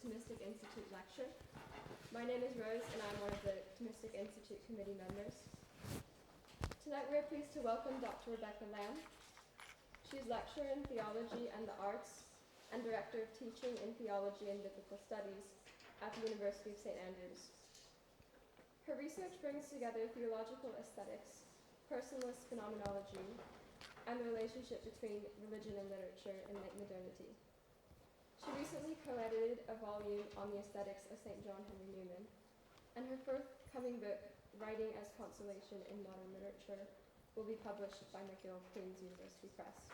Thomistic Institute lecture. My name is Rose, and I'm one of the Thomistic Institute committee members. Tonight we are pleased to welcome Dr. Rebekah Lamb. She is lecturer in theology and the arts and director of teaching in theology and biblical studies at the University of St. Andrews. Her research brings together theological aesthetics, personalist phenomenology, and the relationship between religion and literature in late modernity. She recently co-edited a volume on the aesthetics of St. John Henry Newman, and her forthcoming book, Writing as Consolation in Modern Literature, will be published by McGill Queen's University Press.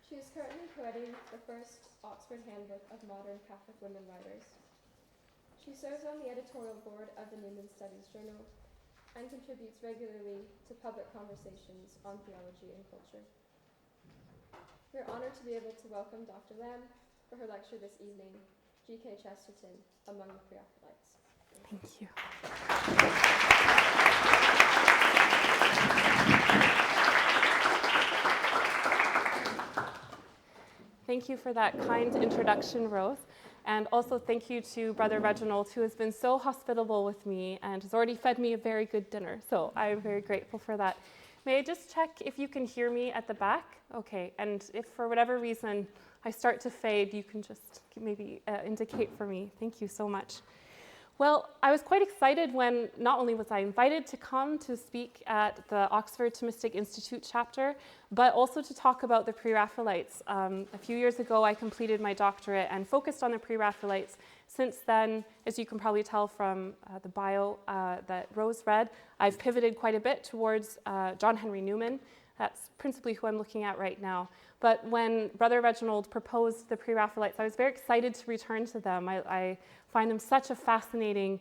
She is currently co-editing the first Oxford Handbook of Modern Catholic Women Writers. She serves on the editorial board of the Newman Studies Journal and contributes regularly to public conversations on theology and culture. We're honored to be able to welcome Dr. Lamb for her lecture this evening, G.K. Chesterton, Among the Pre-Raphaelites. Thank you. Thank you for that kind introduction, Rose. And also thank you to Brother Reginald, who has been so hospitable with me and has already fed me a very good dinner. So I'm very grateful for that. May I just check if you can hear me at the back? Okay, and if for whatever reason I start to fade, you can just maybe indicate for me. Thank you so much. Well, I was quite excited when not only was I invited to come to speak at the Oxford Thomistic Institute chapter, but also to talk about the Pre-Raphaelites. A few years ago, I completed my doctorate and focused on the Pre-Raphaelites. Since then, as you can probably tell from the bio that Rose read, I've pivoted quite a bit towards John Henry Newman. That's principally who I'm looking at right now. But when Brother Reginald proposed the Pre-Raphaelites, I was very excited to return to them. I find them such a fascinating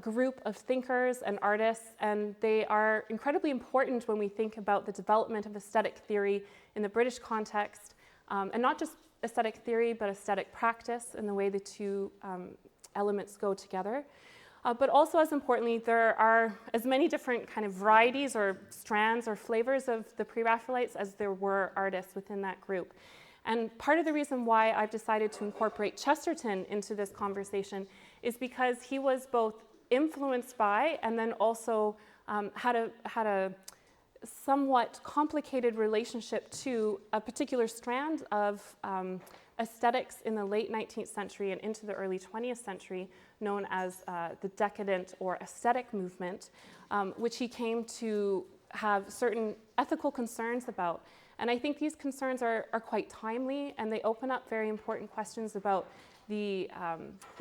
group of thinkers and artists, and they are incredibly important when we think about the development of aesthetic theory in the British context, and not just aesthetic theory, but aesthetic practice and the way the two elements go together. But also, as importantly, there are as many different kind of varieties or strands or flavors of the Pre-Raphaelites as there were artists within that group. And part of the reason why I've decided to incorporate Chesterton into this conversation is because he was both influenced by and then also had a somewhat complicated relationship to a particular strand of aesthetics in the late 19th century and into the early 20th century known as the decadent or aesthetic movement, which he came to have certain ethical concerns about. And I think these concerns are quite timely, and they open up very important questions about the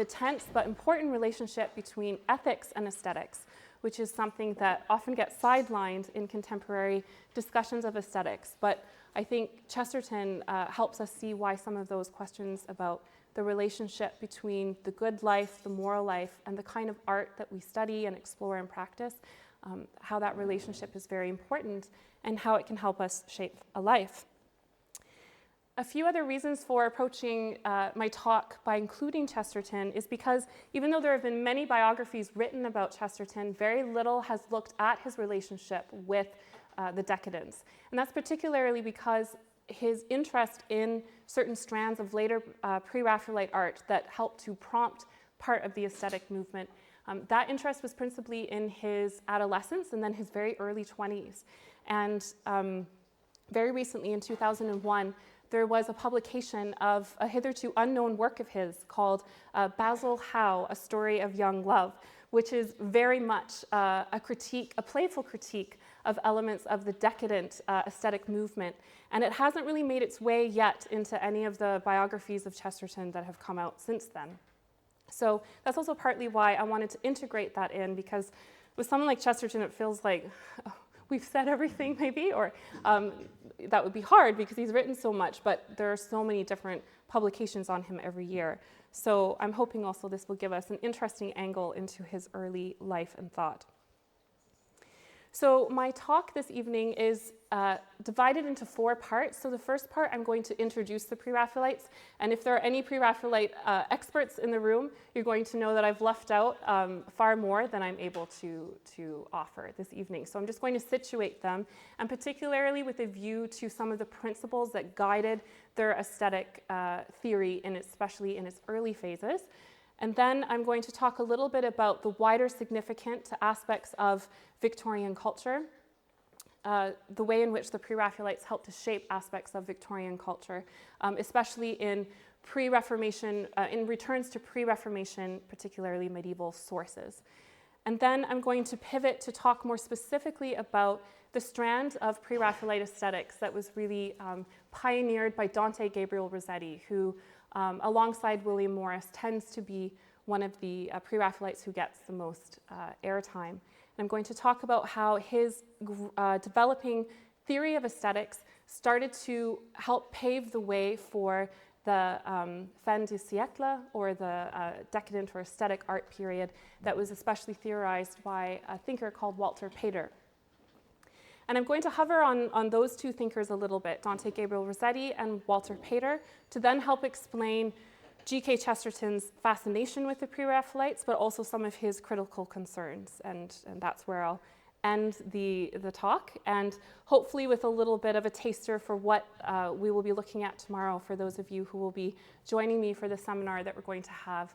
tense but important relationship between ethics and aesthetics, which is something that often gets sidelined in contemporary discussions of aesthetics. But I think Chesterton helps us see why some of those questions about the relationship between the good life, the moral life, and the kind of art that we study and explore and practice, how that relationship is very important and how it can help us shape a life. A few other reasons for approaching my talk by including Chesterton is because even though there have been many biographies written about Chesterton, very little has looked at his relationship with the decadents. And that's particularly because his interest in certain strands of later Pre-Raphaelite art that helped to prompt part of the aesthetic movement, that interest was principally in his adolescence and then his very early 20s. And very recently, in 2001, there was a publication of a hitherto unknown work of his called Basil Howe, A Story of Young Love, which is very much a critique, a playful critique of elements of the decadent aesthetic movement. And it hasn't really made its way yet into any of the biographies of Chesterton that have come out since then. So that's also partly why I wanted to integrate that in, because with someone like Chesterton, it feels like we've said everything maybe, or that would be hard because he's written so much, but there are so many different publications on him every year. So I'm hoping also this will give us an interesting angle into his early life and thought. So my talk this evening is divided into 4 parts. So the first part, I'm going to introduce the Pre-Raphaelites. And if there are any Pre-Raphaelite experts in the room, you're going to know that I've left out far more than I'm able to offer this evening. So I'm just going to situate them, and particularly with a view to some of the principles that guided their aesthetic theory, especially in its early phases. And then I'm going to talk a little bit about the wider significant aspects of Victorian culture, the way in which the Pre-Raphaelites helped to shape aspects of Victorian culture, especially in pre-Reformation, in returns to pre-Reformation, particularly medieval sources. And then I'm going to pivot to talk more specifically about the strand of Pre-Raphaelite aesthetics that was really pioneered by Dante Gabriel Rossetti, who alongside William Morris, tends to be one of the Pre-Raphaelites who gets the most airtime. And I'm going to talk about how his developing theory of aesthetics started to help pave the way for the fin du siècle, or the decadent or aesthetic art period that was especially theorized by a thinker called Walter Pater. And I'm going to hover on those 2 thinkers a little bit, Dante Gabriel Rossetti and Walter Pater, to then help explain G.K. Chesterton's fascination with the Pre-Raphaelites, but also some of his critical concerns. And that's where I'll end the talk, and hopefully with a little bit of a taster for what we will be looking at tomorrow for those of you who will be joining me for the seminar that we're going to have,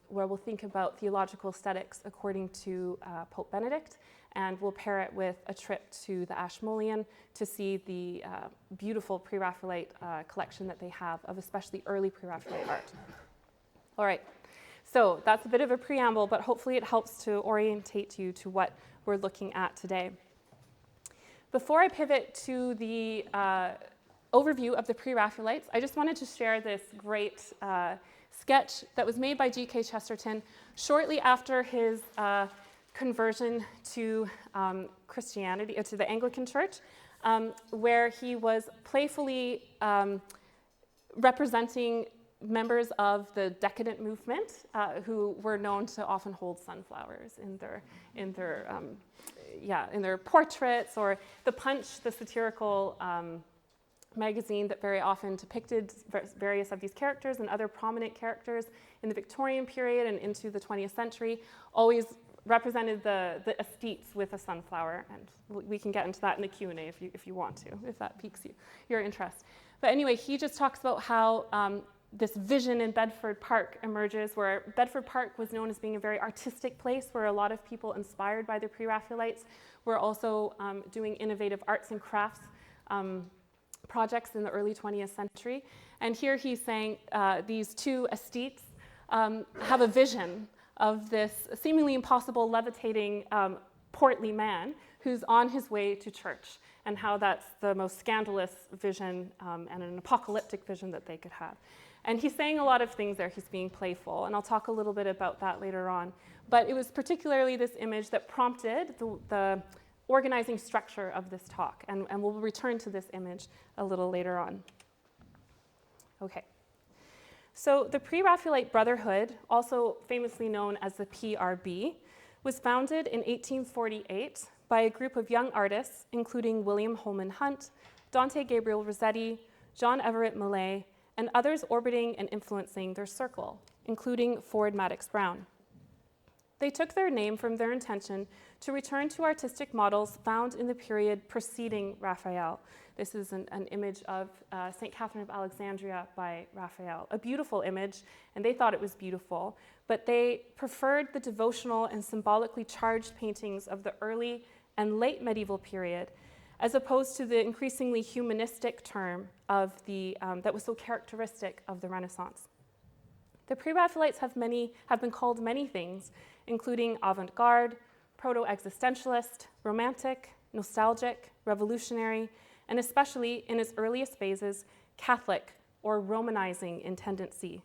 where we'll think about theological aesthetics according to Pope Benedict. And we'll pair it with a trip to the Ashmolean to see the beautiful Pre-Raphaelite collection that they have of especially early Pre-Raphaelite art. All right, so that's a bit of a preamble, but hopefully it helps to orientate you to what we're looking at today. Before I pivot to the overview of the Pre-Raphaelites, I just wanted to share this great sketch that was made by G.K. Chesterton shortly after his conversion to Christianity, to the Anglican Church, where he was playfully representing members of the decadent movement who were known to often hold sunflowers in their portraits, or the Punch, the satirical magazine that very often depicted various of these characters and other prominent characters in the Victorian period and into the 20th century, always represented the aesthetes with a sunflower, and we can get into that in the Q&A if you want to, if that piques your interest. But anyway, he just talks about how this vision in Bedford Park emerges, where Bedford Park was known as being a very artistic place where a lot of people inspired by the Pre-Raphaelites were also doing innovative arts and crafts projects in the early 20th century. And here he's saying these 2 aesthetes have a vision of this seemingly impossible levitating portly man who's on his way to church, and how that's the most scandalous vision and an apocalyptic vision that they could have. And he's saying a lot of things there. He's being playful, and I'll talk a little bit about that later on. But it was particularly this image that prompted the organizing structure of this talk, and we'll return to this image a little later on. Okay. So the Pre-Raphaelite Brotherhood, also famously known as the PRB, was founded in 1848 by a group of young artists, including William Holman Hunt, Dante Gabriel Rossetti, John Everett Millais, and others orbiting and influencing their circle, including Ford Madox Brown. They took their name from their intention to return to artistic models found in the period preceding Raphael. This is an image of St. Catherine of Alexandria by Raphael, a beautiful image, and they thought it was beautiful, but they preferred the devotional and symbolically charged paintings of the early and late medieval period, as opposed to the increasingly humanistic term of that was so characteristic of the Renaissance. The Pre-Raphaelites have been called many things, including avant-garde, proto-existentialist, romantic, nostalgic, revolutionary, and especially in its earliest phases, Catholic or Romanizing in tendency.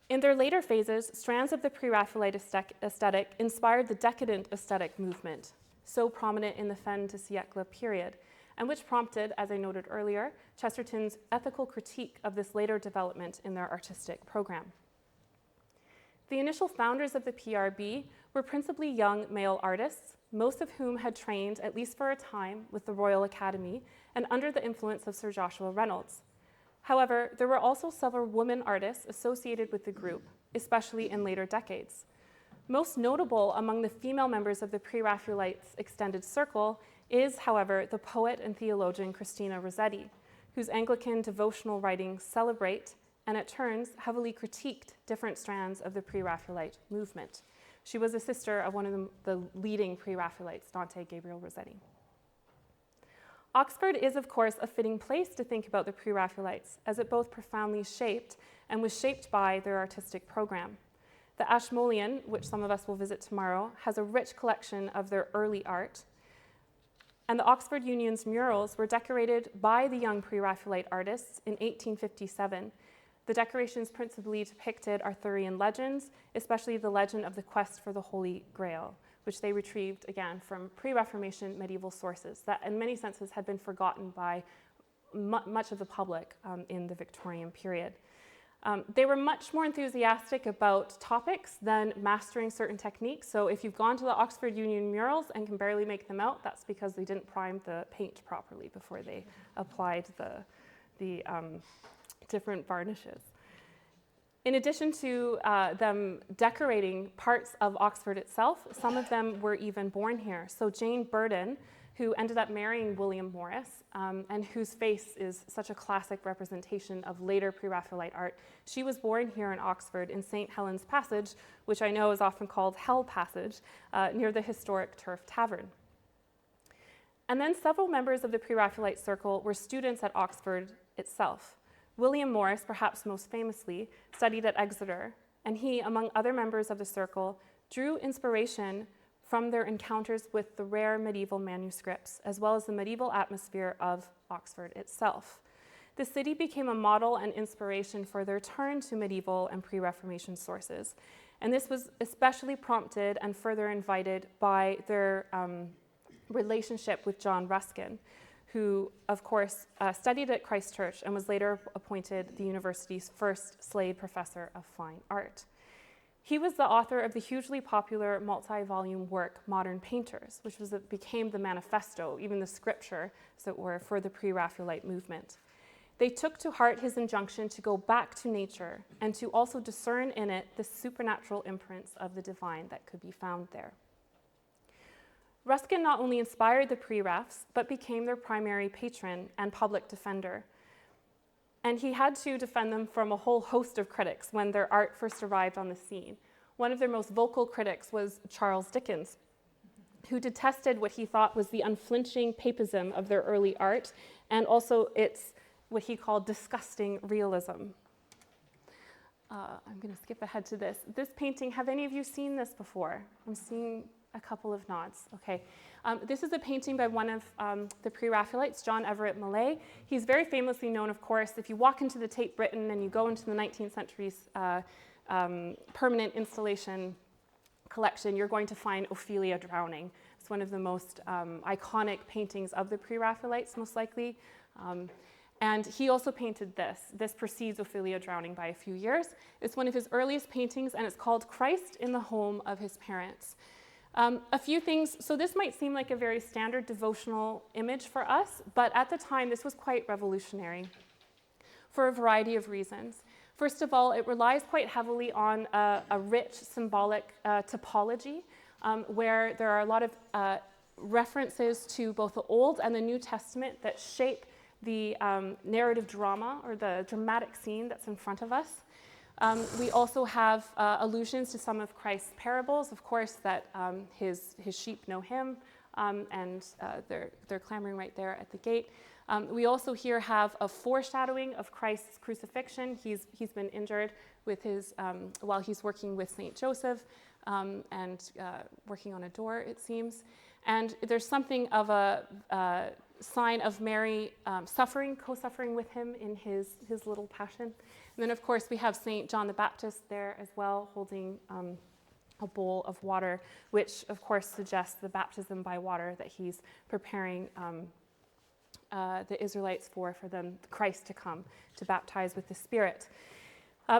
In their later phases, strands of the Pre-Raphaelite aesthetic inspired the decadent aesthetic movement, so prominent in the fin de siècle period, and which prompted, as I noted earlier, Chesterton's ethical critique of this later development in their artistic program. The initial founders of the PRB were principally young male artists, most of whom had trained, at least for a time, with the Royal Academy and under the influence of Sir Joshua Reynolds. However, there were also several women artists associated with the group, especially in later decades. Most notable among the female members of the Pre-Raphaelites extended circle is, however, the poet and theologian Christina Rossetti, whose Anglican devotional writings celebrate and at turns heavily critiqued different strands of the Pre-Raphaelite movement. She was a sister of one of the leading Pre-Raphaelites, Dante Gabriel Rossetti. Oxford is, of course, a fitting place to think about the Pre-Raphaelites, as it both profoundly shaped and was shaped by their artistic program. The Ashmolean, which some of us will visit tomorrow, has a rich collection of their early art, and the Oxford Union's murals were decorated by the young Pre-Raphaelite artists in 1857. The decorations principally depicted Arthurian legends, especially the legend of the quest for the Holy Grail, which they retrieved, again, from pre-Reformation medieval sources that in many senses had been forgotten by much of the public in the Victorian period. They were much more enthusiastic about topics than mastering certain techniques. So if you've gone to the Oxford Union murals and can barely make them out, that's because they didn't prime the paint properly before they applied the different varnishes. In addition to them decorating parts of Oxford itself, some of them were even born here. So Jane Burden, who ended up marrying William Morris, and whose face is such a classic representation of later Pre-Raphaelite art, she was born here in Oxford in St. Helens Passage, which I know is often called Hell Passage, near the historic Turf Tavern. And then several members of the Pre-Raphaelite circle were students at Oxford itself. William Morris, perhaps most famously, studied at Exeter, and he, among other members of the circle, drew inspiration from their encounters with the rare medieval manuscripts, as well as the medieval atmosphere of Oxford itself. The city became a model and inspiration for their turn to medieval and pre-Reformation sources, and this was especially prompted and further invited by their relationship with John Ruskin, who, of course, studied at Christ Church and was later appointed the university's first Slade Professor of Fine Art. He was the author of the hugely popular multi-volume work, Modern Painters, which became the manifesto, even the scripture, as it were, for the Pre-Raphaelite movement. They took to heart his injunction to go back to nature and to also discern in it the supernatural imprints of the divine that could be found there. Ruskin not only inspired the Pre-Raphs, but became their primary patron and public defender. And he had to defend them from a whole host of critics when their art first arrived on the scene. One of their most vocal critics was Charles Dickens, who detested what he thought was the unflinching papism of their early art, and also its, what he called, disgusting realism. I'm going to skip ahead to this. This painting, have any of you seen this before? I'm seeing a couple of nods. Okay. This is a painting by one of the Pre-Raphaelites, John Everett Millais. He's very famously known, of course, if you walk into the Tate Britain and you go into the 19th century's permanent installation collection, you're going to find Ophelia drowning. It's one of the most iconic paintings of the Pre-Raphaelites, most likely. And he also painted this. This precedes Ophelia drowning by a few years. It's one of his earliest paintings, and it's called Christ in the Home of His Parents. A few things, so this might seem like a very standard devotional image for us, but at the time this was quite revolutionary for a variety of reasons. First of all, it relies quite heavily on a rich symbolic typology, where there are a lot of references to both the Old and the New Testament that shape the narrative drama or the dramatic scene that's in front of us. We also have allusions to some of Christ's parables, of course, that his sheep know him, and they're clamoring right there at the gate. We also here have a foreshadowing of Christ's crucifixion. He's been injured with his while he's working with Saint Joseph and working on a door, it seems. And there's something of a sign of Mary suffering, co-suffering with him in his little passion. And then, of course, we have St. John the Baptist there as well, holding a bowl of water, which, of course, suggests the baptism by water that he's preparing the Israelites for them, Christ to come to baptize with the Spirit.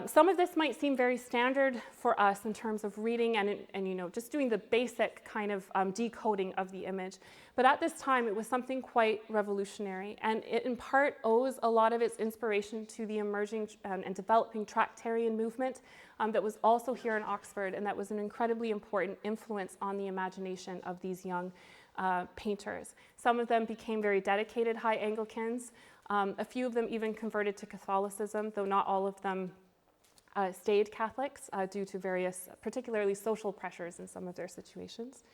Some of this might seem very standard for us in terms of reading and just doing the basic kind of decoding of the image. But at this time, it was something quite revolutionary, and it in part owes a lot of its inspiration to the emerging and developing Tractarian movement that was also here in Oxford, and that was an incredibly important influence on the imagination of these young painters. Some of them became very dedicated high Anglicans. A few of them even converted to Catholicism, though not all of them stayed Catholics due to various, particularly social pressures in some of their situations.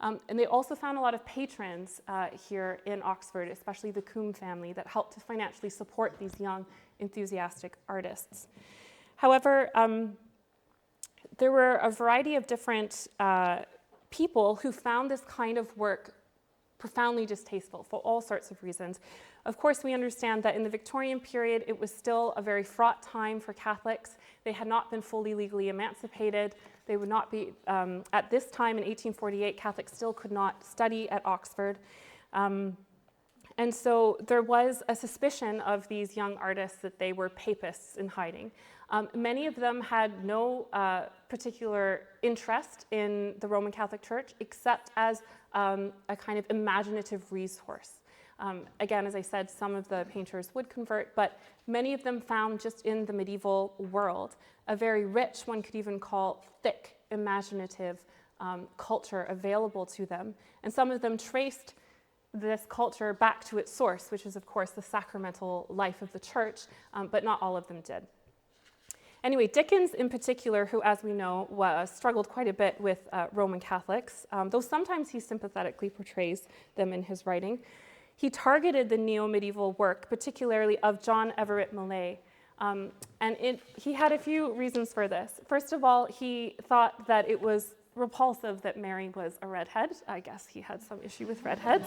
And they also found a lot of patrons here in Oxford, especially the Combe family, that helped to financially support these young, enthusiastic artists. However, there were a variety of different people who found this kind of work profoundly distasteful for all sorts of reasons. Of course, we understand that in the Victorian period, it was still a very fraught time for Catholics. They had not been fully legally emancipated. They would not be, at this time in 1848, Catholics still could not study at Oxford. And so there was a suspicion of these young artists that they were papists in hiding. Many of them had no particular interest in the Roman Catholic Church except as a kind of imaginative resource. Again, as I said, some of the painters would convert, but many of them found just in the medieval world a very rich, one could even call thick, imaginative culture available to them. And some of them traced this culture back to its source, which is, of course, the sacramental life of the church, but not all of them did. Anyway, Dickens in particular, who, as we know, struggled quite a bit with Roman Catholics, though sometimes he sympathetically portrays them in his writing, he targeted the neo-medieval work, particularly of John Everett Millais. He had a few reasons for this. First of all, he thought that it was repulsive that Mary was a redhead. I guess he had some issue with redheads.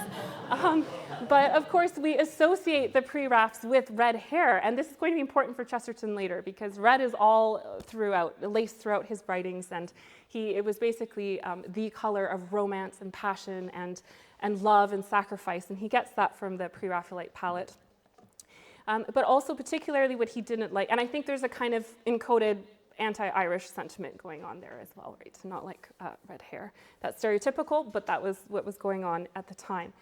But of course, we associate the pre-Raphs with red hair, and this is going to be important for Chesterton later because red is all laced throughout his writings, and it was basically the color of romance and passion and love and sacrifice, and he gets that from the Pre-Raphaelite palette. But also particularly what he didn't like, and I think there's a kind of encoded anti-Irish sentiment going on there as well, right? To not like red hair. That's stereotypical, but that was what was going on at the time.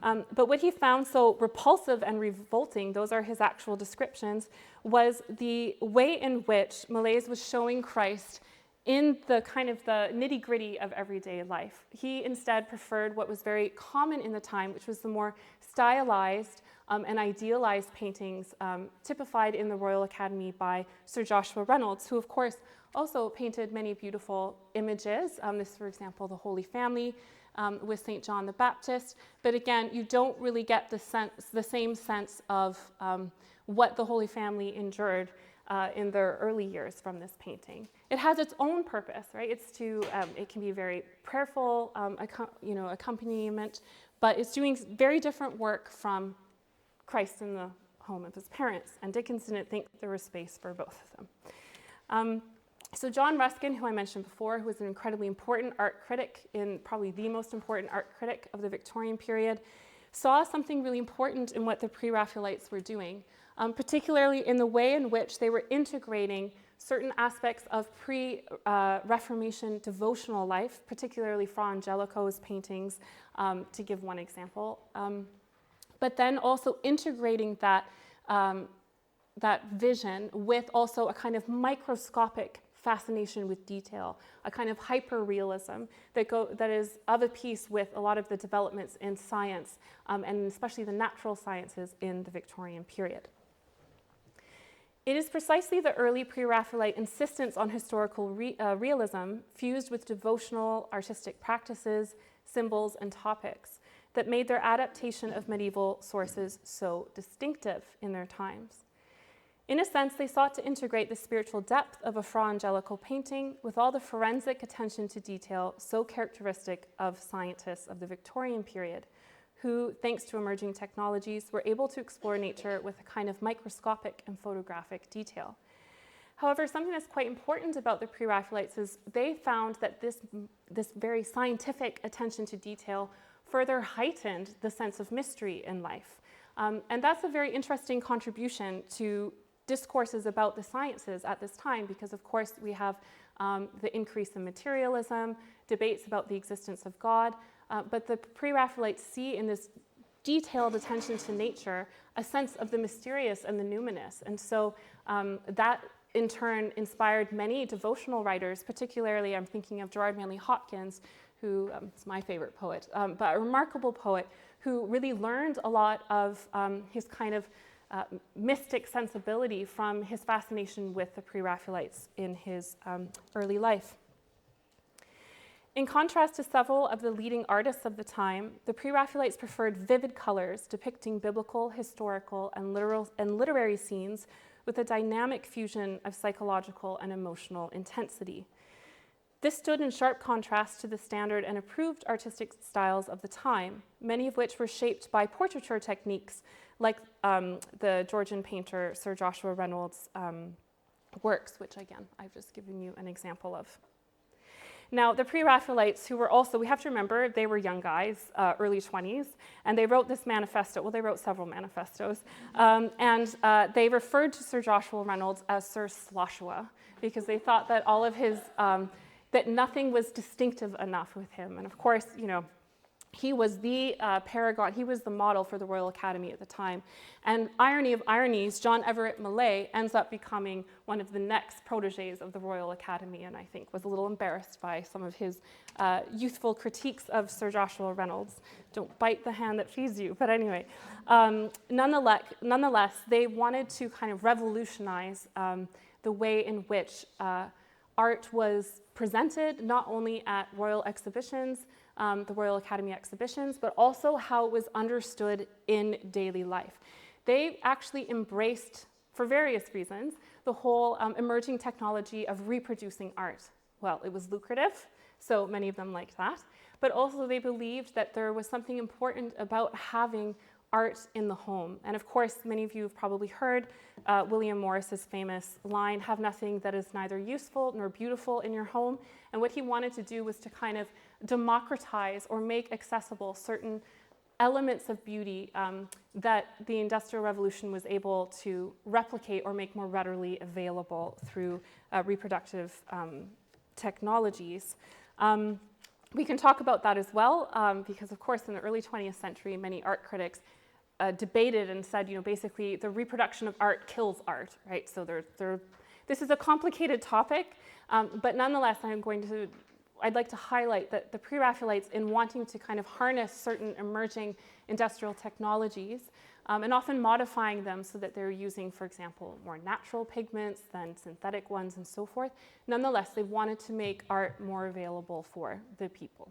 But what he found so repulsive and revolting, those are his actual descriptions, was the way in which Millais was showing Christ in the kind of the nitty-gritty of everyday life. He instead preferred what was very common in the time, which was the more stylized and idealized paintings typified in the Royal Academy by Sir Joshua Reynolds, who of course also painted many beautiful images. This, for example, the Holy Family with St. John the Baptist. But again, you don't really get the same sense of what the Holy Family endured in their early years from this painting. It has its own purpose, right? It can be very prayerful accompaniment, but it's doing very different work from Christ in the home of his parents, and Dickens didn't think there was space for both of them. So John Ruskin, who I mentioned before, who was an incredibly important art critic, probably the most important art critic of the Victorian period, saw something really important in what the Pre-Raphaelites were doing, particularly in the way in which they were integrating certain aspects of pre-Reformation devotional life, particularly Fra Angelico's paintings, to give one example. But then also integrating that vision with also a kind of microscopic fascination with detail, a kind of hyper-realism that is of a piece with a lot of the developments in science, and especially the natural sciences in the Victorian period. It is precisely the early Pre-Raphaelite insistence on historical realism fused with devotional artistic practices, symbols, and topics that made their adaptation of medieval sources so distinctive in their times. In a sense, they sought to integrate the spiritual depth of a Fra Angelico painting with all the forensic attention to detail so characteristic of scientists of the Victorian period, who, thanks to emerging technologies, were able to explore nature with a kind of microscopic and photographic detail. However, something that's quite important about the Pre-Raphaelites is they found that this very scientific attention to detail further heightened the sense of mystery in life. And that's a very interesting contribution to discourses about the sciences at this time, because of course we have the increase in materialism, debates about the existence of God, but the Pre-Raphaelites see in this detailed attention to nature a sense of the mysterious and the numinous. And so that in turn inspired many devotional writers, particularly I'm thinking of Gerard Manley Hopkins, who is my favorite poet, but a remarkable poet who really learned a lot of his kind of mystic sensibility from his fascination with the Pre-Raphaelites in his early life. In contrast to several of the leading artists of the time, the Pre-Raphaelites preferred vivid colors depicting biblical, historical, and literary scenes with a dynamic fusion of psychological and emotional intensity. This stood in sharp contrast to the standard and approved artistic styles of the time, many of which were shaped by portraiture techniques like the Georgian painter Sir Joshua Reynolds' works, which again, I've just given you an example of. Now, the Pre-Raphaelites, who were also, we have to remember, they were young guys, early 20s, and they wrote this manifesto. Well, they wrote several manifestos, and they referred to Sir Joshua Reynolds as Sir Sloshua, because they thought that all of his, that nothing was distinctive enough with him. And of course, you know, he was the paragon, he was the model for the Royal Academy at the time. And irony of ironies, John Everett Millais ends up becoming one of the next proteges of the Royal Academy, and I think was a little embarrassed by some of his youthful critiques of Sir Joshua Reynolds. Don't bite the hand that feeds you, but anyway. Nonetheless, they wanted to kind of revolutionize the way in which art was presented, not only at royal exhibitions, the Royal Academy exhibitions, but also how it was understood in daily life. They actually embraced, for various reasons, the whole emerging technology of reproducing art. Well, it was lucrative, so many of them liked that, but also they believed that there was something important about having art in the home. And of course, many of you have probably heard William Morris's famous line, "Have nothing that is neither useful nor beautiful in your home." And what he wanted to do was to kind of democratize or make accessible certain elements of beauty that the Industrial Revolution was able to replicate or make more readily available through reproductive technologies. We can talk about that as well, because of course in the early 20th century, many art critics debated and said, you know, basically the reproduction of art kills art, right? So this is a complicated topic, but nonetheless, I'd like to highlight that the Pre-Raphaelites, in wanting to kind of harness certain emerging industrial technologies, and often modifying them so that they're using, for example, more natural pigments than synthetic ones and so forth. Nonetheless, they wanted to make art more available for the people.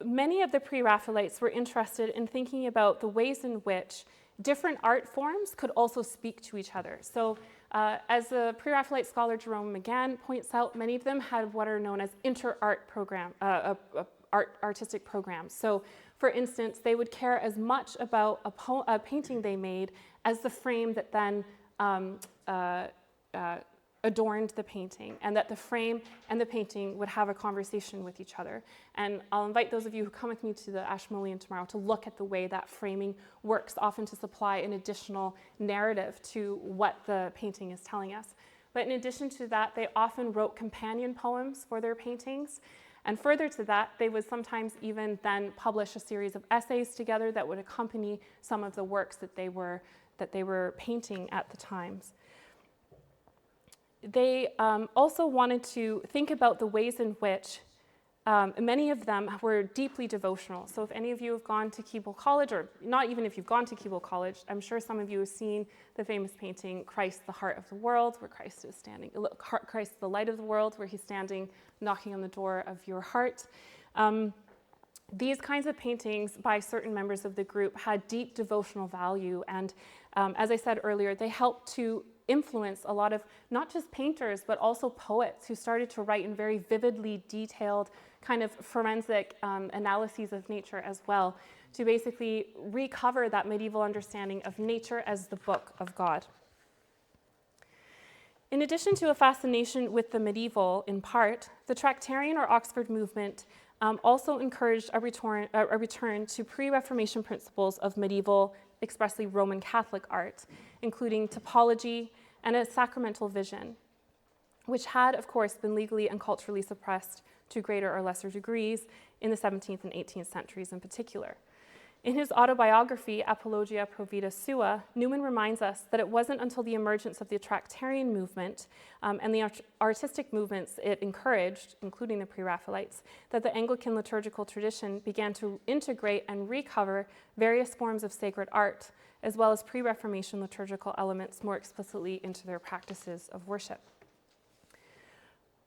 Many of the Pre-Raphaelites were interested in thinking about the ways in which different art forms could also speak to each other. So as the Pre-Raphaelite scholar Jerome McGann points out, many of them had what are known as inter-art artistic programs. So for instance, they would care as much about a painting they made as the frame that then adorned the painting, and that the frame and the painting would have a conversation with each other. And I'll invite those of you who come with me to the Ashmolean tomorrow to look at the way that framing works, often to supply an additional narrative to what the painting is telling us. But in addition to that, they often wrote companion poems for their paintings. And further to that, they would sometimes even then publish a series of essays together that would accompany some of the works that they were painting at the times. They also wanted to think about the ways in which many of them were deeply devotional. So if any of you have gone to Keble College, or not even if you've gone to Keble College, I'm sure some of you have seen the famous painting, Christ, the Heart of the World, where Christ is standing, Christ, the Light of the World, where he's standing, knocking on the door of your heart. These kinds of paintings by certain members of the group had deep devotional value, and as I said earlier, they helped to influence a lot of not just painters, but also poets who started to write in very vividly detailed kind of forensic analyses of nature as well, to basically recover that medieval understanding of nature as the book of God. In addition to a fascination with the medieval, in part, the Tractarian or Oxford movement also encouraged a return to pre-Reformation principles of medieval expressly Roman Catholic art, including typology and a sacramental vision, which had, of course, been legally and culturally suppressed to greater or lesser degrees in the 17th and 18th centuries in particular. In his autobiography, Apologia Pro Vita Sua, Newman reminds us that it wasn't until the emergence of the Tractarian movement and the artistic movements it encouraged, including the Pre-Raphaelites, that the Anglican liturgical tradition began to integrate and recover various forms of sacred art, as well as pre-Reformation liturgical elements more explicitly into their practices of worship.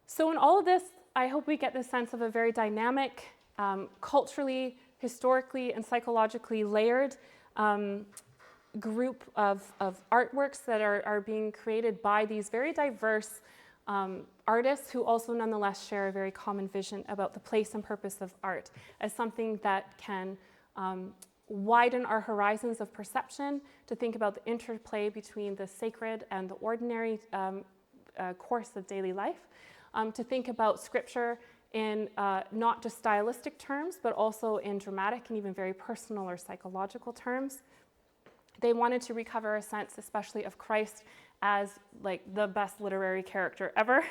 So in all of this, I hope we get the sense of a very dynamic, culturally, historically, and psychologically layered group of artworks that are being created by these very diverse artists who also nonetheless share a very common vision about the place and purpose of art as something that can widen our horizons of perception, to think about the interplay between the sacred and the ordinary course of daily life, to think about scripture in not just stylistic terms, but also in dramatic and even very personal or psychological terms. They wanted to recover a sense, especially of Christ as like the best literary character ever.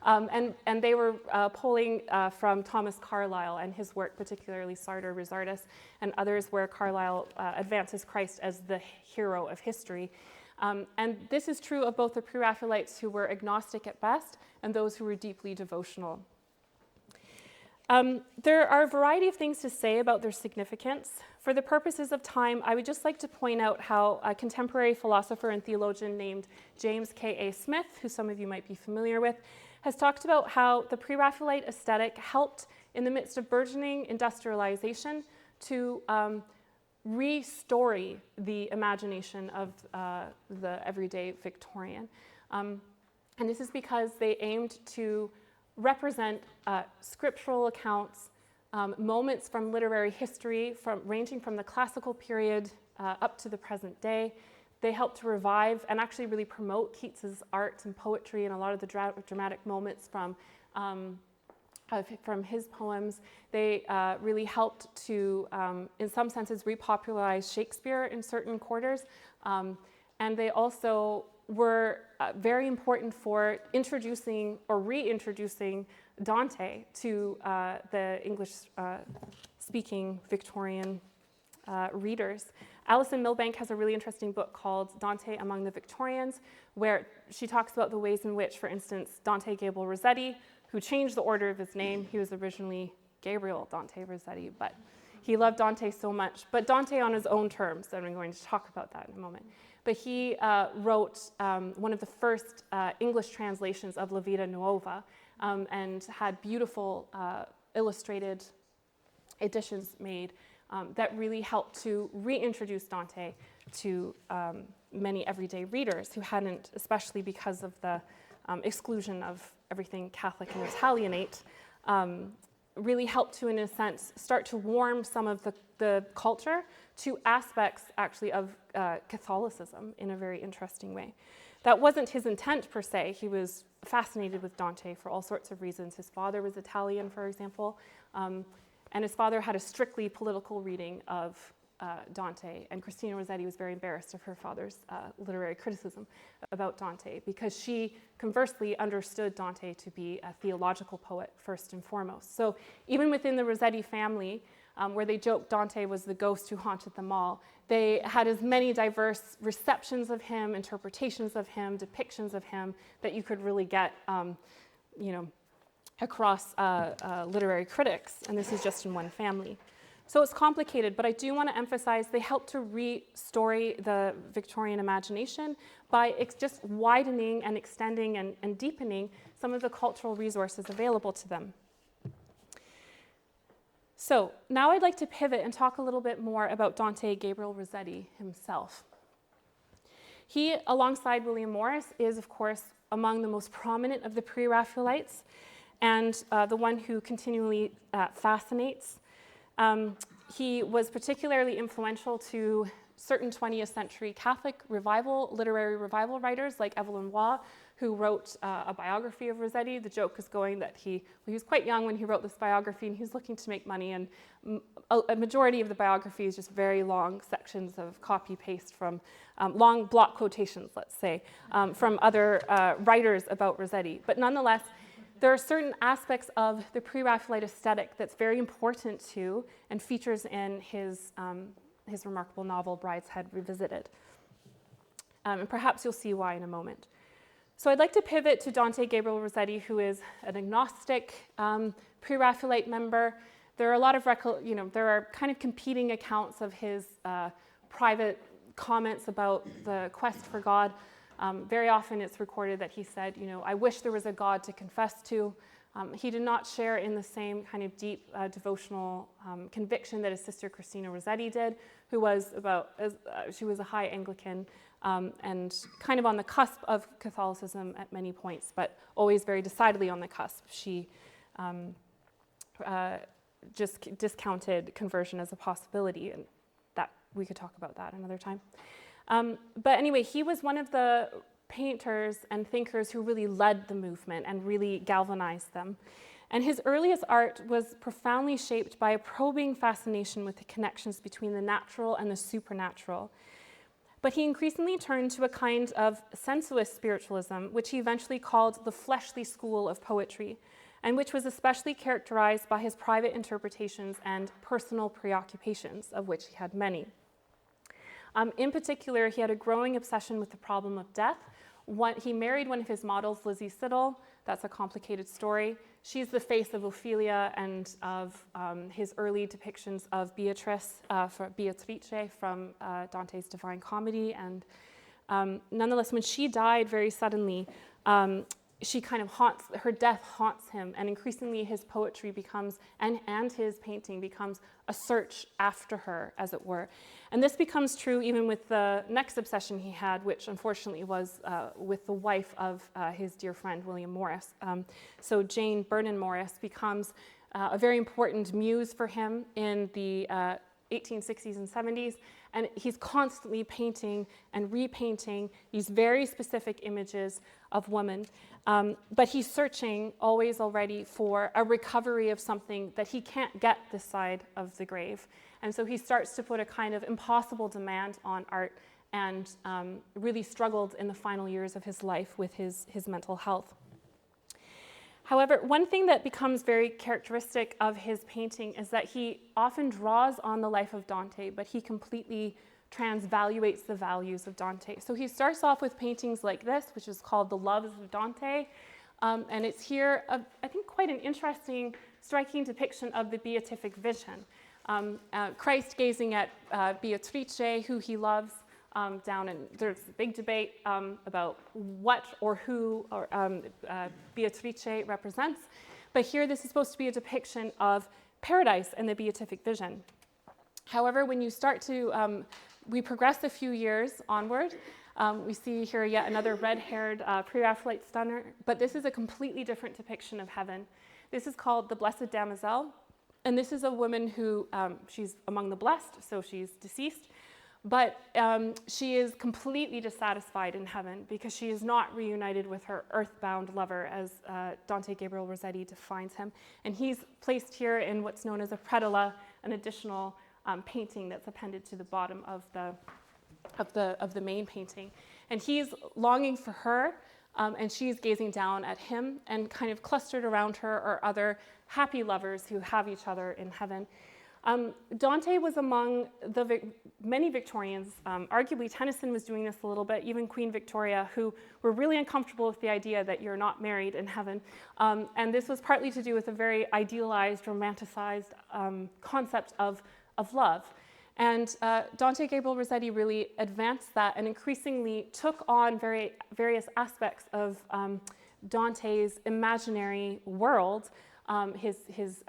and they were pulling from Thomas Carlyle and his work, particularly Sartor Resartus and others, where Carlyle advances Christ as the hero of history. And this is true of both the Pre-Raphaelites, who were agnostic at best, and those who were deeply devotional. There are a variety of things to say about their significance. For the purposes of time, I would just like to point out how a contemporary philosopher and theologian named James K.A. Smith, who some of you might be familiar with, has talked about how the Pre-Raphaelite aesthetic helped, in the midst of burgeoning industrialization, to re-story the imagination of the everyday Victorian. And this is because they aimed to represent scriptural accounts, moments from literary history, ranging from the classical period up to the present day. They helped to revive and actually really promote Keats's art and poetry and a lot of the dramatic moments from his poems. They really helped to, in some senses, repopularize Shakespeare in certain quarters. And they also were very important for introducing or reintroducing Dante to the English-speaking Victorian readers. Alison Milbank has a really interesting book called Dante Among the Victorians, where she talks about the ways in which, for instance, Dante Gabriel Rossetti, who changed the order of his name, he was originally Gabriel Dante Rossetti, but he loved Dante so much, but Dante on his own terms, and I'm going to talk about that in a moment. But he wrote one of the first English translations of La Vita Nuova and had beautiful illustrated editions made that really helped to reintroduce Dante to many everyday readers who hadn't, especially because of the exclusion of everything Catholic and Italianate, really helped to, in a sense, start to warm some of the culture to aspects, actually, of Catholicism in a very interesting way. That wasn't his intent, per se. He was fascinated with Dante for all sorts of reasons. His father was Italian, for example, and his father had a strictly political reading of Dante, and Christina Rossetti was very embarrassed of her father's literary criticism about Dante, because she conversely understood Dante to be a theological poet first and foremost. So even within the Rossetti family, where they joked Dante was the ghost who haunted them all, they had as many diverse receptions of him, interpretations of him, depictions of him that you could really get across literary critics, and this is just in one family. So it's complicated, but I do want to emphasize they helped to re-story the Victorian imagination by just widening and extending and deepening some of the cultural resources available to them. So now I'd like to pivot and talk a little bit more about Dante Gabriel Rossetti himself. He, alongside William Morris, is, of course, among the most prominent of the Pre-Raphaelites and the one who continually fascinates. He was particularly influential to certain 20th century Catholic literary revival writers like Evelyn Waugh, who wrote a biography of Rossetti. The joke is going that he was quite young when he wrote this biography, and he's looking to make money, and a majority of the biography is just very long sections of copy-paste from long block quotations, let's say, from other writers about Rossetti. But nonetheless, there are certain aspects of the Pre-Raphaelite aesthetic that's very important to and features in his remarkable novel, Brideshead Revisited. And perhaps you'll see why in a moment. So I'd like to pivot to Dante Gabriel Rossetti, who is an agnostic Pre-Raphaelite member. There are a lot of, there are kind of competing accounts of his private comments about the quest for God. Very often it's recorded that he said, I wish there was a God to confess to. He did not share in the same kind of deep devotional conviction that his sister Christina Rossetti did, who was she was a high Anglican and kind of on the cusp of Catholicism at many points, but always very decidedly on the cusp. She just discounted conversion as a possibility, and that we could talk about that another time. But anyway, he was one of the painters and thinkers who really led the movement and really galvanized them. And his earliest art was profoundly shaped by a probing fascination with the connections between the natural and the supernatural. But he increasingly turned to a kind of sensuous spiritualism, which he eventually called the fleshly school of poetry, and which was especially characterized by his private interpretations and personal preoccupations, of which he had many. In particular, he had a growing obsession with the problem of death. He married one of his models, Lizzie Siddall. That's a complicated story. She's the face of Ophelia and of his early depictions of Beatrice from Dante's Divine Comedy. And nonetheless, when she died very suddenly, she kind of her death haunts him, and increasingly his poetry becomes, and his painting becomes a search after her, as it were. And this becomes true even with the next obsession he had, which unfortunately was with the wife of his dear friend, William Morris. So Jane Vernon Morris becomes a very important muse for him in the 1860s and 70s, and he's constantly painting and repainting these very specific images of women. But he's searching always already for a recovery of something that he can't get this side of the grave. And so he starts to put a kind of impossible demand on art, and really struggled in the final years of his life with his mental health. However, one thing that becomes very characteristic of his painting is that he often draws on the life of Dante, but he completely transvaluates the values of Dante. So he starts off with paintings like this, which is called The Loves of Dante. And it's here, I think, quite an interesting, striking depiction of the beatific vision. Christ gazing at Beatrice, who he loves, down, and there's a big debate about what or who Beatrice represents. But here this is supposed to be a depiction of paradise and the beatific vision. However, when you start to, we progress a few years onward, we see here yet another red-haired Pre-Raphaelite stunner, but this is a completely different depiction of heaven. This is called the Blessed Damozel, and this is a woman who, she's among the blessed, so she's deceased, but she is completely dissatisfied in heaven because she is not reunited with her earthbound lover, as Dante Gabriel Rossetti defines him. And he's placed here in what's known as a predella, an additional painting that's appended to the bottom of the main painting. And he's longing for her, and she's gazing down at him, and kind of clustered around her are other happy lovers who have each other in heaven. Dante was among the many Victorians, arguably Tennyson was doing this a little bit, even Queen Victoria, who were really uncomfortable with the idea that you're not married in heaven. And this was partly to do with a very idealized, romanticized concept of love. And Dante Gabriel Rossetti really advanced that and increasingly took on various aspects of Dante's imaginary world, his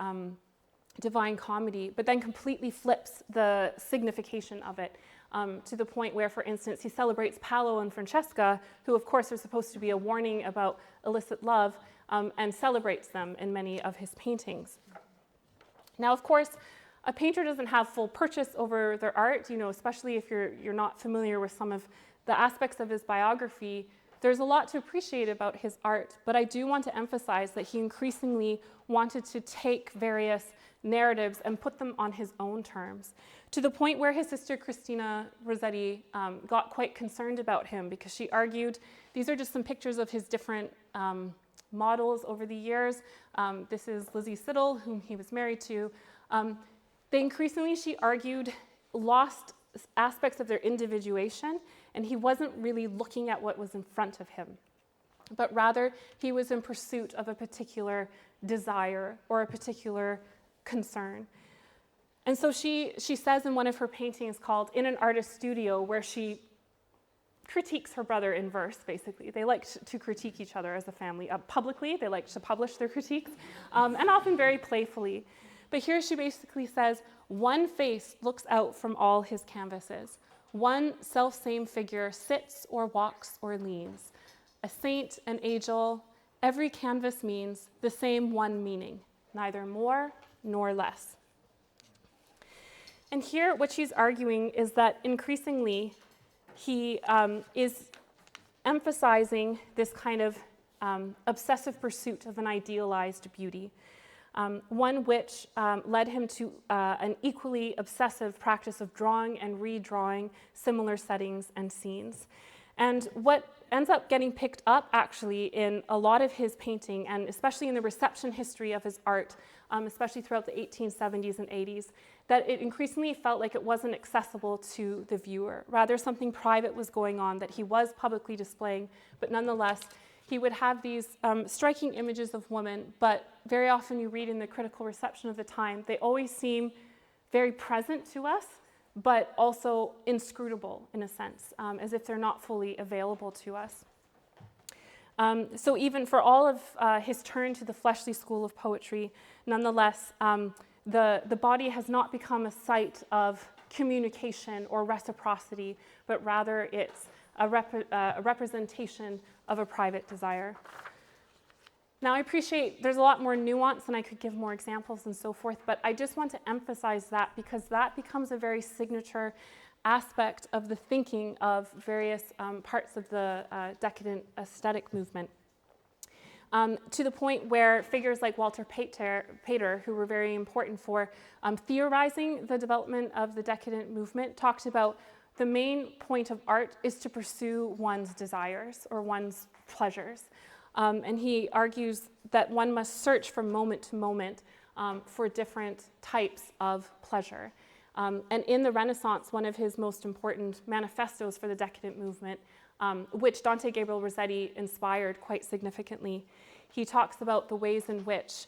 Divine Comedy, but then completely flips the signification of it to the point where, for instance, he celebrates Paolo and Francesca, who of course are supposed to be a warning about illicit love, and celebrates them in many of his paintings. Now, of course, a painter doesn't have full purchase over their art, especially if you're not familiar with some of the aspects of his biography. there's a lot to appreciate about his art, but I do want to emphasize that he increasingly wanted to take various narratives and put them on his own terms, to the point where his sister Christina Rossetti got quite concerned about him, because she argued, these are just some pictures of his different models over the years. This is Lizzie Siddall, whom he was married to. They increasingly, she argued, lost aspects of their individuation, and he wasn't really looking at what was in front of him, but rather he was in pursuit of a particular desire or a particular concern. And so she says in one of her paintings called In an Artist's Studio, where she critiques her brother in verse, basically. They like to critique each other as a family. Publicly, they like to publish their critiques, and often very playfully. But here she basically says, one face looks out from all his canvases. One self-same figure sits or walks or leans. A saint, an angel, every canvas means the same one meaning, neither more nor less. And here what she's arguing is that increasingly he is emphasizing this kind of obsessive pursuit of an idealized beauty, one which led him to an equally obsessive practice of drawing and redrawing similar settings and scenes. And what ends up getting picked up actually in a lot of his painting, and especially in the reception history of his art, especially throughout the 1870s and 80s, that it increasingly felt like it wasn't accessible to the viewer. Rather, something private was going on that he was publicly displaying, but nonetheless, he would have these striking images of women, but very often you read in the critical reception of the time, they always seem very present to us, but also inscrutable in a sense, as if they're not fully available to us. So even for all of his turn to the fleshly school of poetry, nonetheless, the body has not become a site of communication or reciprocity, but rather it's a representation of a private desire. Now, I appreciate there's a lot more nuance, and I could give more examples and so forth, but I just want to emphasize that because that becomes a very signature aspect of the thinking of various parts of the decadent aesthetic movement. To the point where figures like Walter Pater, who were very important for theorizing the development of the decadent movement, talked about the main point of art is to pursue one's desires or one's pleasures. And he argues that one must search from moment to moment for different types of pleasure. And in the Renaissance, one of his most important manifestos for the decadent movement, which Dante Gabriel Rossetti inspired quite significantly, he talks about the ways in which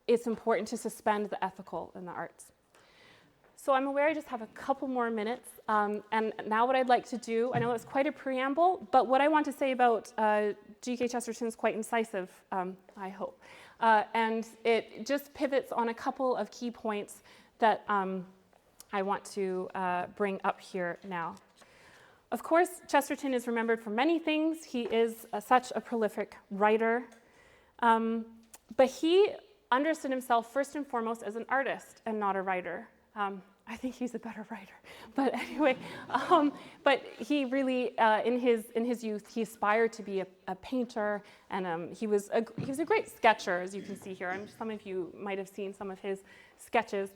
it's important to suspend the ethical in the arts. So I'm aware I just have a couple more minutes, and now what I'd like to do, I know it's quite a preamble, but what I want to say about G.K. Chesterton is quite incisive, I hope. And it just pivots on a couple of key points that I want to bring up here now. Of course, Chesterton is remembered for many things. He is such a prolific writer, but he understood himself first and foremost as an artist and not a writer. I think he's a better writer, but anyway. But he really, in his youth, he aspired to be a painter, and he was a great sketcher, as you can see here. Some of you might have seen some of his sketches.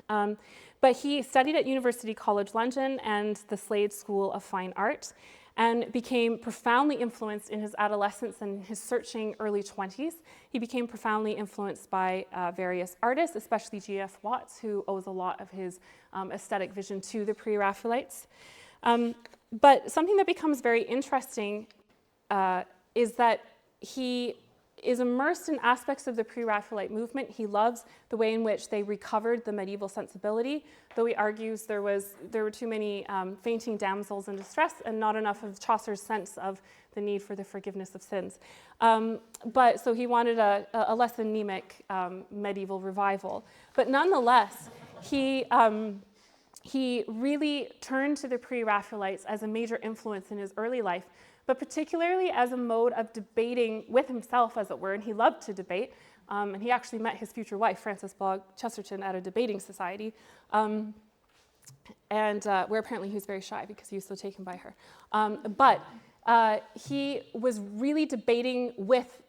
But he studied at University College London and the Slade School of Fine Art, and became profoundly influenced in his adolescence and his searching early 20s. He became profoundly influenced by various artists, especially G.F. Watts, who owes a lot of his aesthetic vision to the Pre-Raphaelites. But something that becomes very interesting is that he is immersed in aspects of the Pre-Raphaelite movement. He loves the way in which they recovered the medieval sensibility, though he argues there were too many fainting damsels in distress and not enough of Chaucer's sense of the need for the forgiveness of sins. But so he wanted a less anemic medieval revival. But nonetheless, he really turned to the Pre-Raphaelites as a major influence in his early life, but particularly as a mode of debating with himself, as it were, and he loved to debate. And he actually met his future wife, Frances Blogg Chesterton, at a debating society. where apparently he was very shy because he was so taken by her. But he was really debating with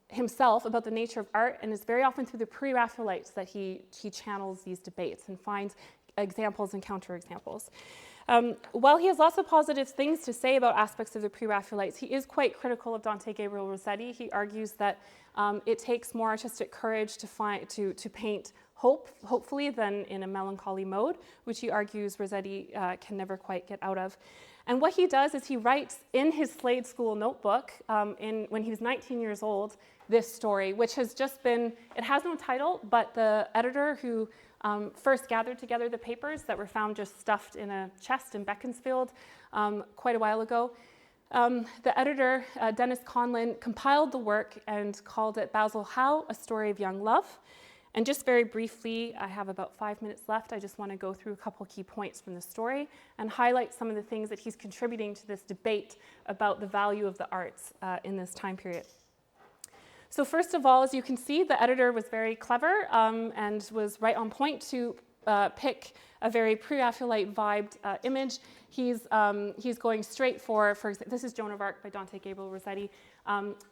himself about the nature of art, and it's very often through the Pre-Raphaelites that he channels these debates and finds examples and counterexamples. While he has lots of positive things to say about aspects of the Pre-Raphaelites, he is quite critical of Dante Gabriel Rossetti. He argues that it takes more artistic courage to paint hopefully, than in a melancholy mode, which he argues Rossetti can never quite get out of. And what he does is he writes in his Slade School notebook when he was 19 years old, this story, which has just been, it has no title, but the editor who first gathered together the papers that were found just stuffed in a chest in Beaconsfield quite a while ago, the editor, Dennis Conlin, compiled the work and called it Basil Howe, A Story of Young Love. And just very briefly, I have about 5 minutes left. I just want to go through a couple key points from the story and highlight some of the things that he's contributing to this debate about the value of the arts in this time period. So first of all, as you can see, the editor was very clever and was right on point to pick a very Pre-Raphaelite vibed image. He's going straight for example, this is Joan of Arc by Dante Gabriel Rossetti.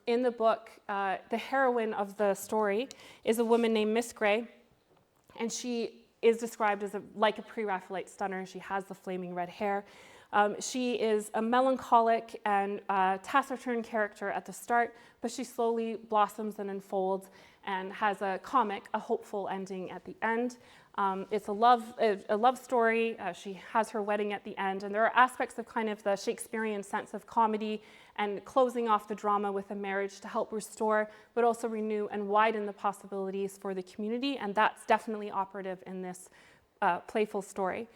In the book, the heroine of the story is a woman named Miss Grey, and she is described as like a Pre-Raphaelite stunner. She has the flaming red hair. She is a melancholic and taciturn character at the start, but she slowly blossoms and unfolds and has a hopeful ending at the end. It's a love story. She has her wedding at the end, and there are aspects of kind of the Shakespearean sense of comedy and closing off the drama with a marriage to help restore, but also renew and widen the possibilities for the community, and that's definitely operative in this playful story.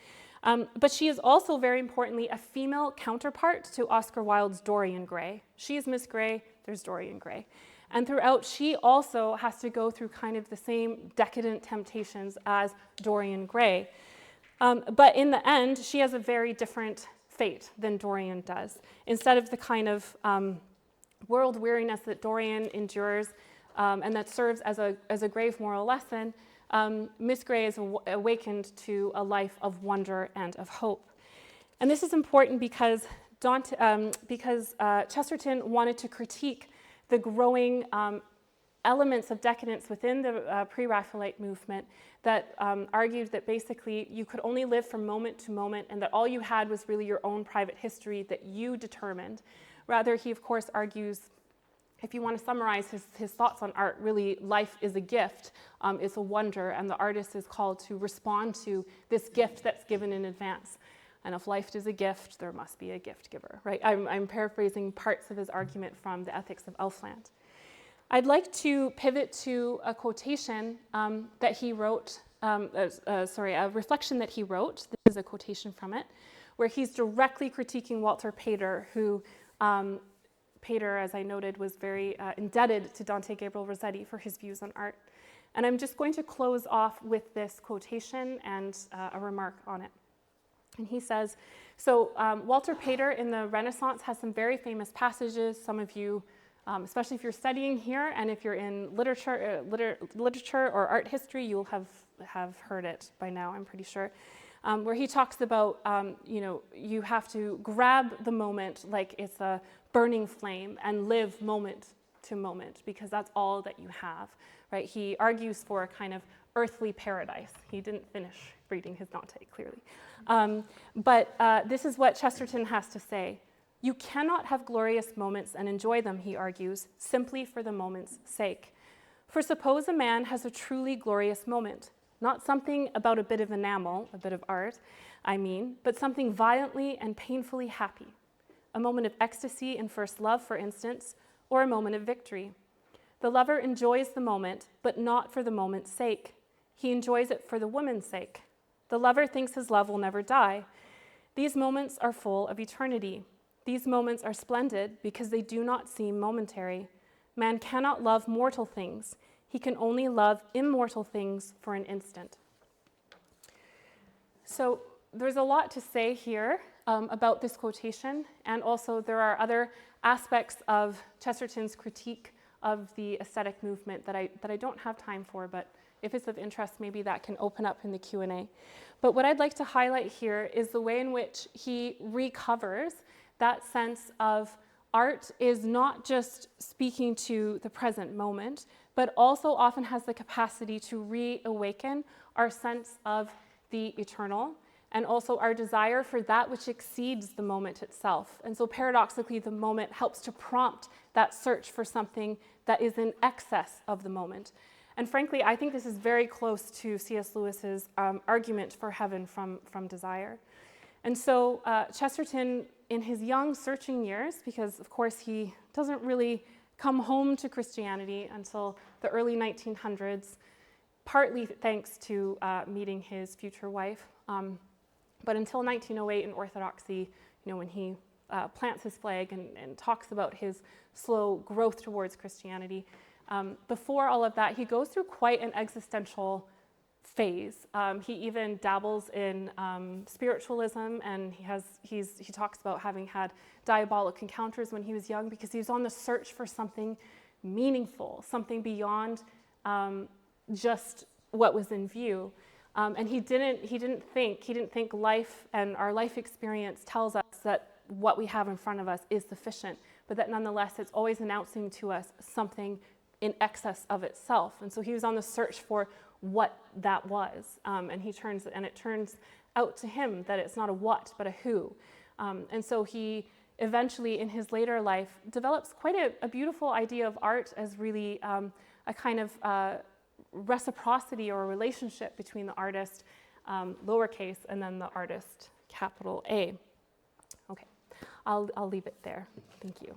But she is also, very importantly, a female counterpart to Oscar Wilde's Dorian Gray. She is Miss Grey, there's Dorian Gray. And throughout, she also has to go through kind of the same decadent temptations as Dorian Gray. But in the end, she has a very different fate than Dorian does. Instead of the kind of world weariness that Dorian endures and that serves as a grave moral lesson, Miss Grey is awakened to a life of wonder and of hope. And this is important because Chesterton wanted to critique the growing elements of decadence within the Pre-Raphaelite movement that argued that basically you could only live from moment to moment and that all you had was really your own private history that you determined. Rather, he of course argues, if you want to summarize his thoughts on art, really life is a gift, it's a wonder, and the artist is called to respond to this gift that's given in advance. And if life is a gift, there must be a gift giver, right? I'm paraphrasing parts of his argument from the Ethics of Elfland. I'd like to pivot to a quotation that he wrote, a reflection that he wrote. This is a quotation from it, where he's directly critiquing Walter Pater, who Pater, as I noted, was very indebted to Dante Gabriel Rossetti for his views on art. And I'm just going to close off with this quotation and a remark on it. And he says, Walter Pater in the Renaissance has some very famous passages. Some of you, especially if you're studying here and if you're in literature or art history, you'll have heard it by now, I'm pretty sure, where he talks about, you have to grab the moment like it's a burning flame and live moment to moment because that's all that you have, right? He argues for a kind of earthly paradise. He didn't finish reading his Dante, clearly. But this is what Chesterton has to say. You cannot have glorious moments and enjoy them, he argues, simply for the moment's sake. For suppose a man has a truly glorious moment, not something about a bit of enamel, a bit of art, but something violently and painfully happy. A moment of ecstasy in first love, for instance, or a moment of victory. The lover enjoys the moment, but not for the moment's sake. He enjoys it for the woman's sake. The lover thinks his love will never die. These moments are full of eternity. These moments are splendid because they do not seem momentary. Man cannot love mortal things. He can only love immortal things for an instant. So there's a lot to say here about this quotation, and also there are other aspects of Chesterton's critique of the aesthetic movement that I don't have time for, but if it's of interest, maybe that can open up in the Q&A. But what I'd like to highlight here is the way in which he recovers that sense of art is not just speaking to the present moment, but also often has the capacity to reawaken our sense of the eternal and also our desire for that which exceeds the moment itself. And so paradoxically, the moment helps to prompt that search for something that is in excess of the moment. And frankly, I think this is very close to C.S. Lewis's argument for heaven from desire. And so Chesterton, in his young searching years, because of course he doesn't really come home to Christianity until the early 1900s, partly thanks to meeting his future wife. But until 1908 in Orthodoxy, when he plants his flag and talks about his slow growth towards Christianity, before all of that, he goes through quite an existential phase. He even dabbles in spiritualism, and he talks about having had diabolic encounters when he was young because he was on the search for something meaningful, something beyond just what was in view. And he didn't think life and our life experience tells us that what we have in front of us is sufficient, but that nonetheless it's always announcing to us something in excess of itself. And so he was on the search for what that was, and it turns out to him that it's not a what but a who. And so he eventually in his later life develops quite a beautiful idea of art as really a kind of reciprocity or a relationship between the artist, lowercase, and then the artist, capital A. Okay, I'll leave it there. Thank you.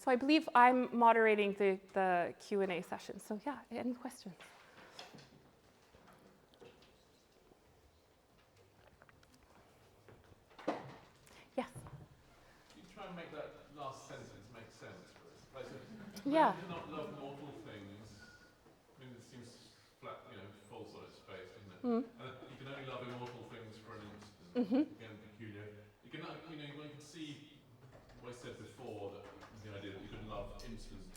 So I believe I'm moderating the Q&A session. So yeah, any questions? Yes. You try and make that last sentence make sense for us. Yeah. Man cannot love mortal things. I mean, it seems flat, false on its face, doesn't it? Mm. And you can only love immortal things for an instant. Mm-hmm. Again, peculiar. You can, one can see what I said before, that the idea that you can love instantly